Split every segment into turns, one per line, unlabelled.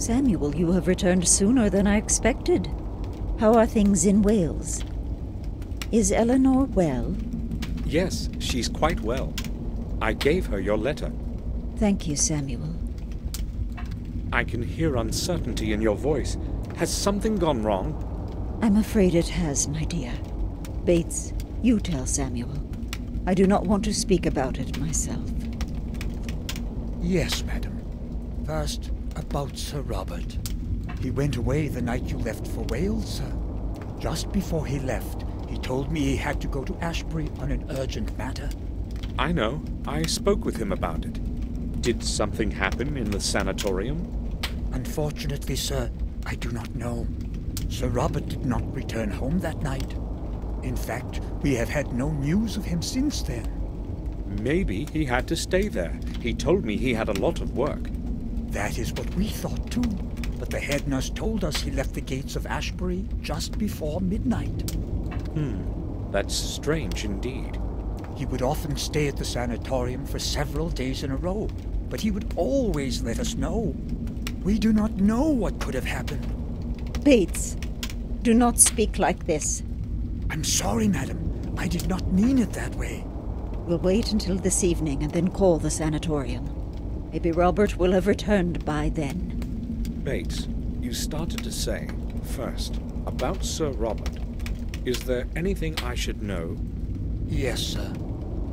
Samuel, you have returned sooner than I expected. How are things in Wales? Is Eleanor well?
Yes, she's quite well. I gave her your letter.
Thank you, Samuel.
I can hear uncertainty in your voice. Has something gone wrong?
I'm afraid it has, my dear. Bates, you tell Samuel. I do not want to speak about it myself.
Yes, madam. First, about Sir Robert. He went away the night you left for Wales, sir. Just before he left, he told me he had to go to Ashbury on an urgent matter.
I know. I spoke with him about it. Did something happen in the sanatorium?
Unfortunately, sir, I do not know. Sir Robert did not return home that night. In fact, we have had no news of him since then.
Maybe he had to stay there. He told me he had a lot of work.
That is what we thought too. But the head nurse told us he left the gates of Ashbury just before midnight.
That's strange indeed.
He would often stay at the sanatorium for several days in a row, but he would always let us know. We do not know what could have happened.
Bates, do not speak like this.
I'm sorry, madam. I did not mean it that way.
We'll wait until this evening and then call the sanatorium. Maybe Robert will have returned by then.
Bates, you started to say, first, about Sir Robert. Is there anything I should know?
Yes, sir.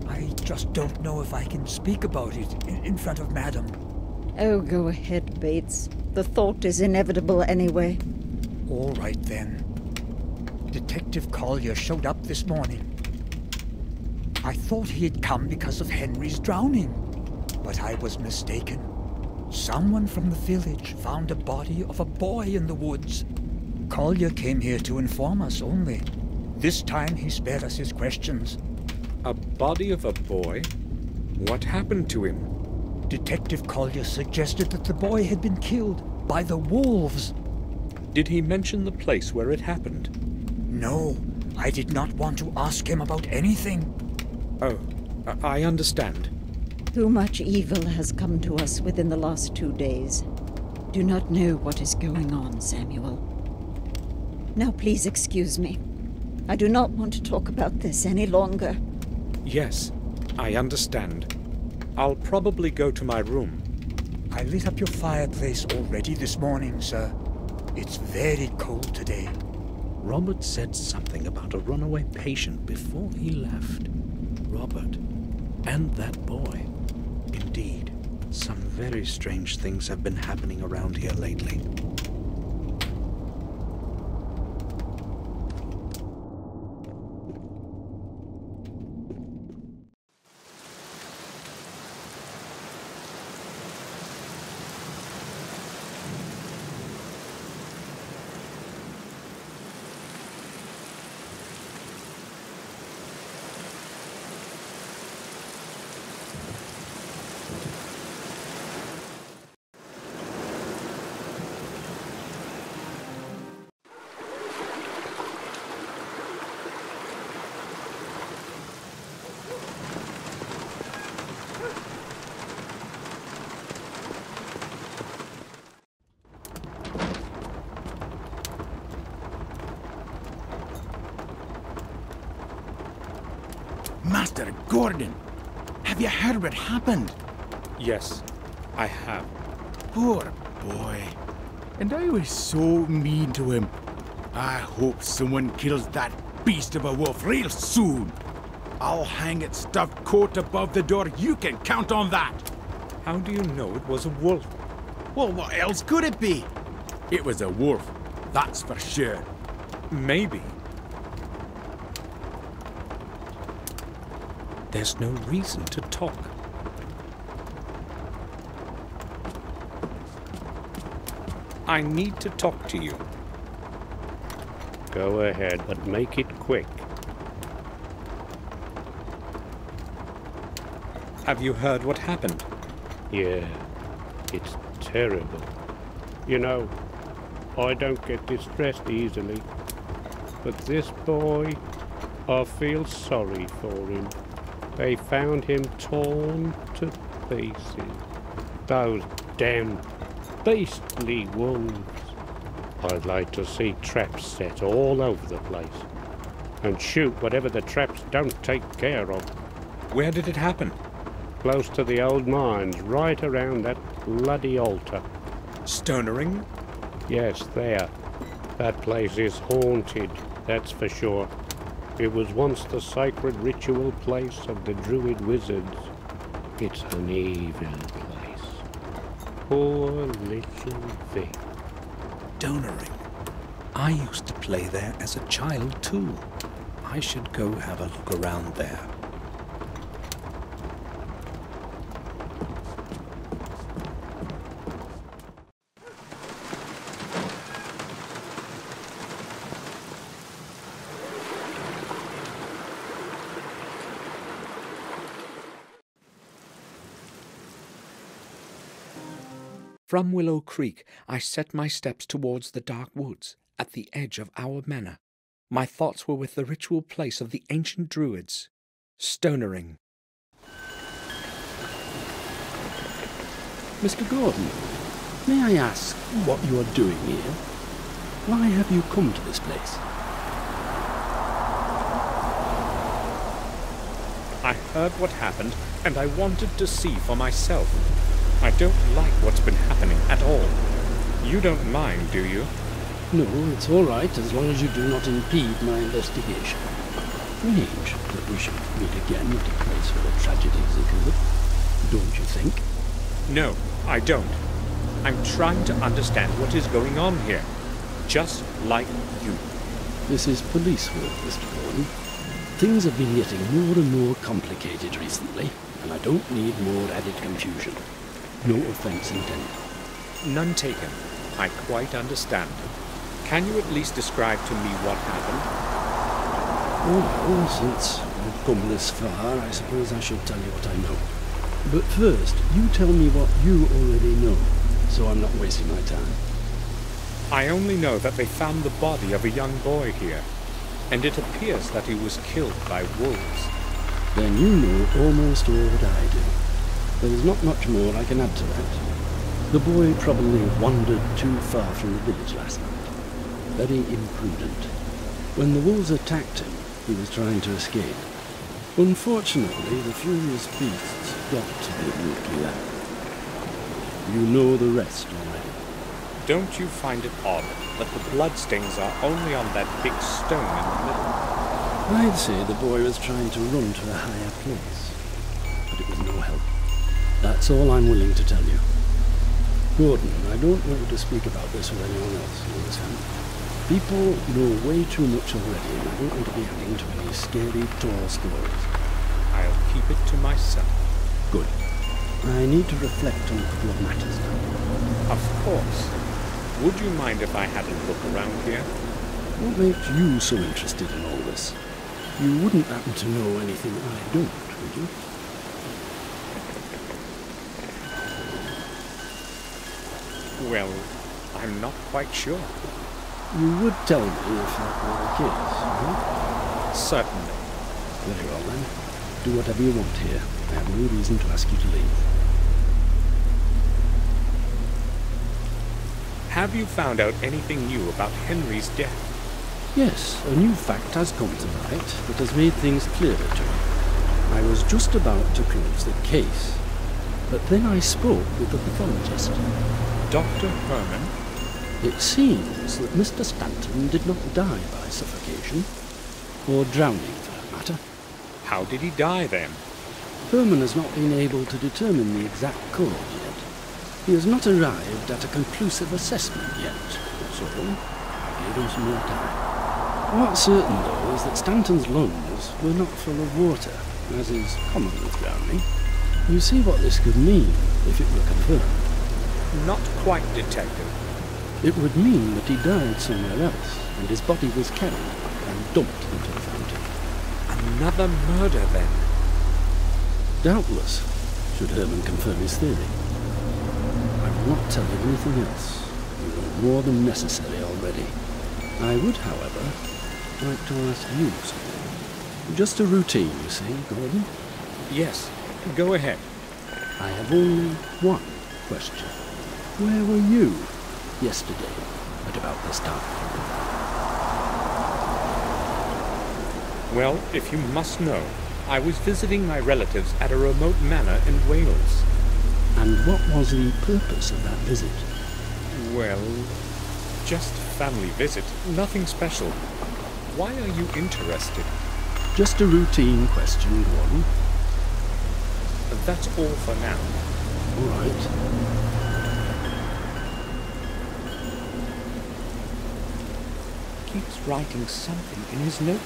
I just don't know if I can speak about it in front of madam.
Oh, go ahead, Bates. The thought is inevitable anyway.
All right, then. Detective Collier showed up this morning. I thought he had come because of Henry's drowning, but I was mistaken. Someone from the village found a body of a boy in the woods. Collier came here to inform us only. This time he spared us his questions.
A body of a boy? What happened to him?
Detective Collier suggested that the boy had been killed by the wolves.
Did he mention the place where it happened?
No, I did not want to ask him about anything.
Oh, I understand.
Too much evil has come to us within the last 2 days. Do not know what is going on, Samuel. Now please excuse me. I do not want to talk about this any longer.
Yes, I understand. I'll probably go to my room.
I lit up your fireplace already this morning, sir. It's very cold today.
Robert said something about a runaway patient before he left. Robert and that boy. Indeed, some very strange things have been happening around here lately.
Master Gordon, have you heard what happened?
Yes, I have.
Poor boy. And I was so mean to him. I hope someone kills that beast of a wolf real soon. I'll hang its stuffed coat above the door. You can count on that.
How do you know it was a wolf?
Well, what else could it be? It was a wolf, that's for sure.
Maybe. There's no reason to talk. I need to talk to you.
Go ahead, but make it quick.
Have you heard what happened?
Yeah, it's terrible. You know, I don't get distressed easily. But this boy, I feel sorry for him. They found him torn to pieces. Those damn beastly wolves. I'd like to see traps set all over the place, and shoot whatever the traps don't take care of.
Where did it happen?
Close to the old mines, right around that bloody altar.
Stonering?
Yes, there. That place is haunted, that's for sure. It was once the sacred ritual place of the druid wizards. It's an evil place. Poor little thing.
Stonering. I used to play there as a child too. I should go have a look around there.
From Willow Creek, I set my steps towards the dark woods at the edge of our manor. My thoughts were with the ritual place of the ancient druids, Stonering.
Mr. Gordon, may I ask what you are doing here? Why have you come to this place?
I heard what happened, and I wanted to see for myself. I don't like what's been happening at all. You don't mind, do you?
No, it's all right, as long as you do not impede my investigation. Strange that we should meet again at a place where a tragedy's occurred. Don't you think?
No, I don't. I'm trying to understand what is going on here. Just like you.
This is police work, Mr. Gordon. Things have been getting more and more complicated recently, and I don't need more added confusion. No offense intended.
None taken. I quite understand. Can you at least describe to me what happened?
Well, since we've come this far, I suppose I should tell you what I know. But first, you tell me what you already know, so I'm not wasting my time.
I only know that they found the body of a young boy here, and it appears that he was killed by wolves.
Then you know almost all that I do. There's not much more I can add to that. The boy probably wandered too far from the village last night. Very imprudent. When the wolves attacked him, he was trying to escape. Unfortunately, the furious beasts got to him rudely there. You know the rest already.
Don't you find it odd that the bloodstains are only on that big stone in the middle?
I'd say the boy was trying to run to a higher place, but it was no help. That's all I'm willing to tell you. Gordon, I don't want you to speak about this with anyone else, you understand? People know way too much already, and I don't want to be adding to any scary, tall stories.
I'll keep it to myself.
Good. I need to reflect on a couple of matters now.
Of course. Would you mind if I had a look around here?
What makes you so interested in all this? You wouldn't happen to know anything I don't, would you?
Well, I'm not quite sure.
You would tell me if that were the case, right?
Certainly.
Very well then. Do whatever you want here. I have no reason to ask you to leave.
Have you found out anything new about Henry's death?
Yes, a new fact has come to light that has made things clearer to me. I was just about to close the case, but then I spoke with the pathologist.
Dr. Herman?
It seems that Mr. Stanton did not die by suffocation, or drowning for that matter.
How did he die then?
Herman has not been able to determine the exact cause yet. He has not arrived at a conclusive assessment yet, so I gave him some more time. What's certain, though, is that Stanton's lungs were not full of water, as is common with drowning. You see what this could mean if it were confirmed.
Not quite, Detective.
It would mean that he died somewhere else, and his body was carried and dumped into the fountain.
Another murder, then?
Doubtless, should Herman confirm his theory. I will not tell you anything else. You know more than necessary already. I would, however, like to ask you something. Just a routine, you see, Gordon?
Yes, go ahead.
I have only one question. Where were you yesterday at about this time?
Well, if you must know, I was visiting my relatives at a remote manor in Wales.
And what was the purpose of that visit?
Well, just family visit, nothing special. Why are you interested?
Just a routine question, Gordon.
That's all for now.
All right.
Keeps writing something in his notebook.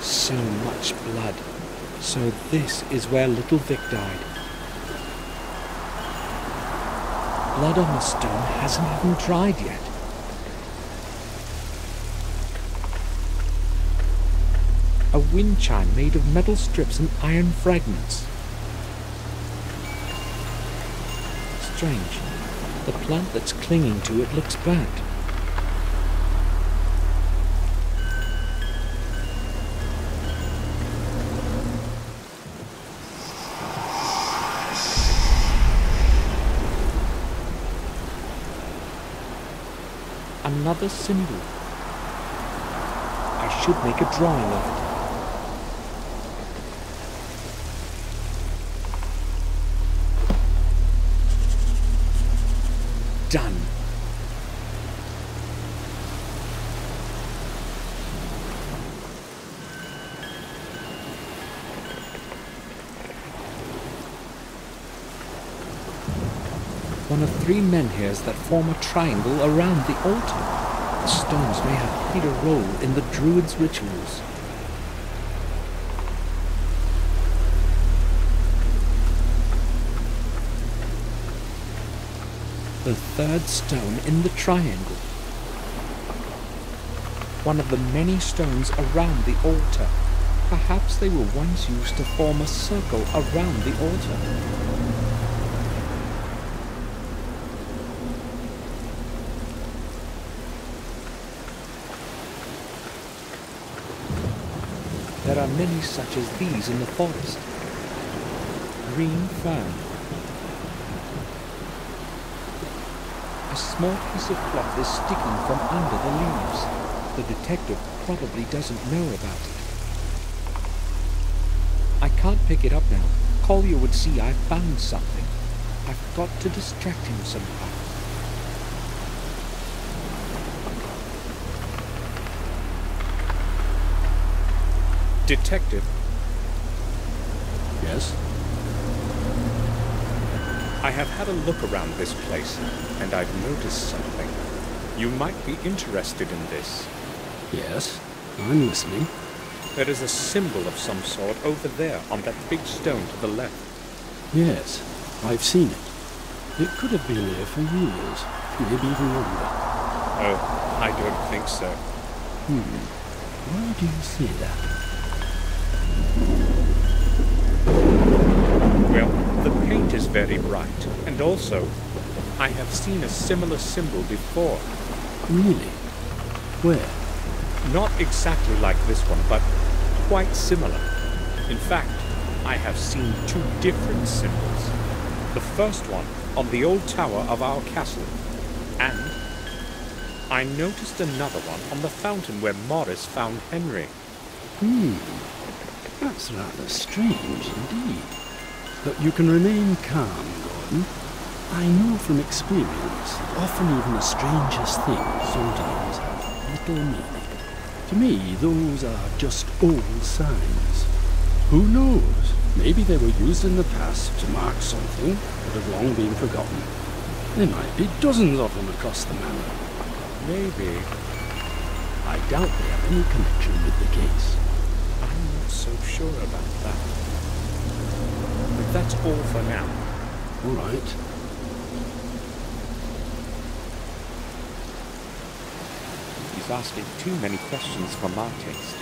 So much blood. So this is where little Vic died. Blood on the stone hasn't even dried yet. A wind chime made of metal strips and iron fragments. Strange. The plant that's clinging to it looks burnt. Another symbol. I should make a drawing of it. Done. One of 3 menhirs that form a triangle around the altar. The stones may have played a role in the Druids' rituals. The 3rd stone in the triangle. One of the many stones around the altar. Perhaps they were once used to form a circle around the altar. There are many such as these in the forest. Green fern. A small piece of cloth is sticking from under the leaves. The detective probably doesn't know about it. I can't pick it up now. Collier would see I've found something. I've got to distract him somehow. Detective.
Yes?
I have had a look around this place, and I've noticed something. You might be interested in this.
Yes, I'm listening.
There is a symbol of some sort over there on that big stone to the left.
Yes, I've seen it. It could have been there for years, maybe even longer.
Oh, I don't think so.
Why do you say that?
Well, the paint is very bright, and also, I have seen a similar symbol before.
Really? Where?
Not exactly like this one, but quite similar. In fact, I have seen 2 different symbols. The first one on the old tower of our castle, and I noticed another one on the fountain where Morris found Henry.
That's rather strange indeed. But you can remain calm, Gordon. I know from experience, often even the strangest things sometimes have little meaning. To me, those are just old signs. Who knows? Maybe they were used in the past to mark something that have long been forgotten. There might be dozens of them across the manor.
Maybe.
I doubt they have any connection with the case.
I'm not so sure about that. But that's all for now.
All right.
He's asking too many questions for my taste.